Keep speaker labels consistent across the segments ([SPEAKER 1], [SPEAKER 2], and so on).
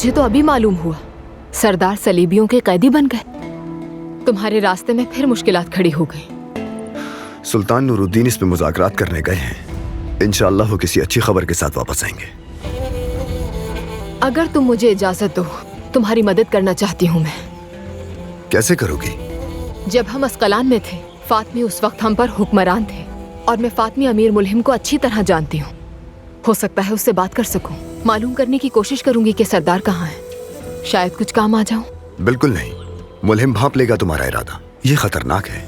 [SPEAKER 1] मुझे तो अभी मालूम हुआ सरदार सलीबियों के कैदी बन गए। तुम्हारे रास्ते में फिर मुश्किलात खड़ी हो गई।
[SPEAKER 2] सुल्तान नूरुद्दीन इस पे मुज़ाकरात करने गए हैं। इंशाअल्लाह वो किसी अच्छी खबर के साथ वापस आएंगे।
[SPEAKER 1] अगर तुम मुझे इजाजत दो, तुम्हारी मदद करना चाहती हूँ मैं।
[SPEAKER 2] कैसे करोगी?
[SPEAKER 1] जब हम अस्कलान में थे, फातमी उस वक्त हम पर हुक्मरान थे और मैं फातमी अमीर मुल्हिम को अच्छी तरह जानती हूँ। हो सकता है उससे बात कर सकूं। मालूम करने की कोशिश करूंगी कि सरदार कहाँ है। शायद कुछ काम आ जाऊं।
[SPEAKER 2] बिल्कुल नहीं, मुल्हिम भांप लेगा तुम्हारा इरादा। ये खतरनाक है।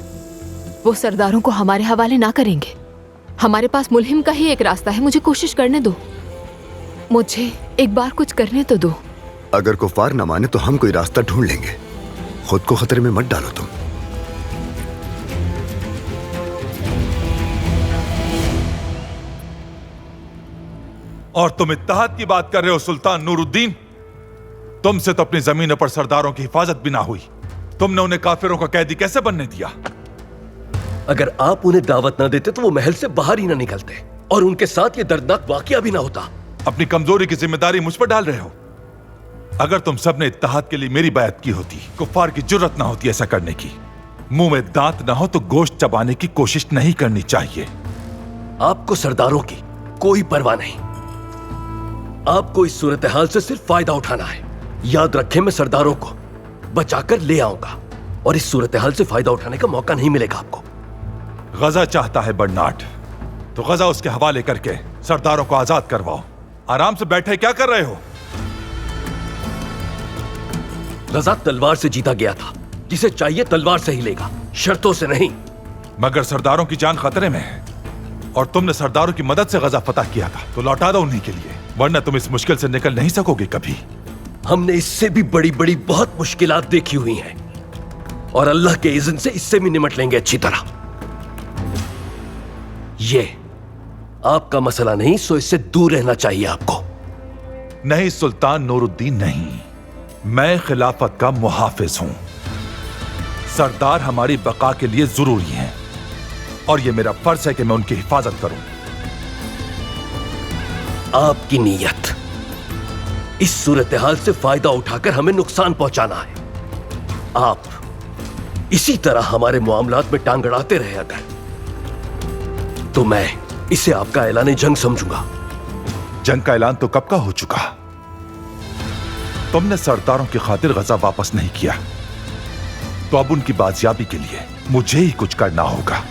[SPEAKER 1] वो सरदारों को हमारे हवाले ना करेंगे। हमारे पास मुल्हिम का ही एक रास्ता है। मुझे कोशिश करने दो, मुझे एक बार कुछ करने तो दो।
[SPEAKER 2] अगर कुफार न माने तो हम कोई रास्ता ढूंढ लेंगे। खुद को खतरे में मत डालो तुम।
[SPEAKER 3] और तुम इत्तेहाद की बात कर रहे हो सुल्तान नूरुद्दीन? तुमसे तो अपनी जमीनों पर सरदारों की हिफाजत भी ना हुई। तुमने उन्हें काफिरों का कैदी कैसे बनने दिया?
[SPEAKER 4] अगर आप उन्हें दावत ना देते तो वो महल से बाहर ही ना निकलते और उनके साथ ये दर्दनाक वाकया भी ना होता।
[SPEAKER 3] अपनी कमजोरी की जिम्मेदारी मुझ पर डाल रहे हो। अगर तुम सब ने इत्तेहाद के लिए मेरी बैत की होती, कुफ्फार की जुर्रत ना होती ऐसा करने की। मुंह में दांत ना हो तो गोश्त चबाने की कोशिश नहीं करनी चाहिए।
[SPEAKER 4] आपको सरदारों की कोई परवाह नहीं। आपको इस सूरत हाल से सिर्फ फायदा उठाना है। याद रखें, मैं सरदारों को बचाकर ले आऊंगा और इस सूरत हाल से फायदा उठाने का मौका नहीं मिलेगा आपको।
[SPEAKER 3] गजा चाहता है बर्नार्ड, तो गजा उसके हवाले करके सरदारों को आजाद करवाओ। आराम से बैठे क्या कर रहे हो?
[SPEAKER 4] गजा तलवार से जीता गया था। जिसे चाहिए तलवार से ही लेगा, शर्तों से नहीं।
[SPEAKER 3] मगर सरदारों की जान खतरे में है और तुमने सरदारों की मदद से गजा फतह किया था, तो लौटा दो उन्हीं के लिए, वरना तुम इस मुश्किल से निकल नहीं सकोगे कभी।
[SPEAKER 4] हमने इससे भी बड़ी बड़ी बहुत मुश्किलात देखी हुई हैं और अल्लाह के इज़्न से इससे भी निमट लेंगे अच्छी तरह। ये आपका मसला नहीं, सो इससे दूर रहना चाहिए आपको।
[SPEAKER 3] नहीं सुल्तान नूरुद्दीन नहीं, मैं खिलाफत का मुहाफिज हूं। सरदार हमारी बका के लिए जरूरी हैं और यह मेरा फर्ज है कि मैं उनकी हिफाजत करूं।
[SPEAKER 4] आपकी नीयत इस सूरत हाल से फायदा उठाकर हमें नुकसान पहुंचाना है। आप इसी तरह हमारे मामलात में टांग अड़ाते रहे अगर, तो मैं इसे आपका ऐलान जंग समझूंगा।
[SPEAKER 3] जंग का ऐलान तो कब का हो चुका। तुमने सरदारों की खातिर गजा वापस नहीं किया, तो अब उनकी बाजियाबी के लिए मुझे ही कुछ करना होगा।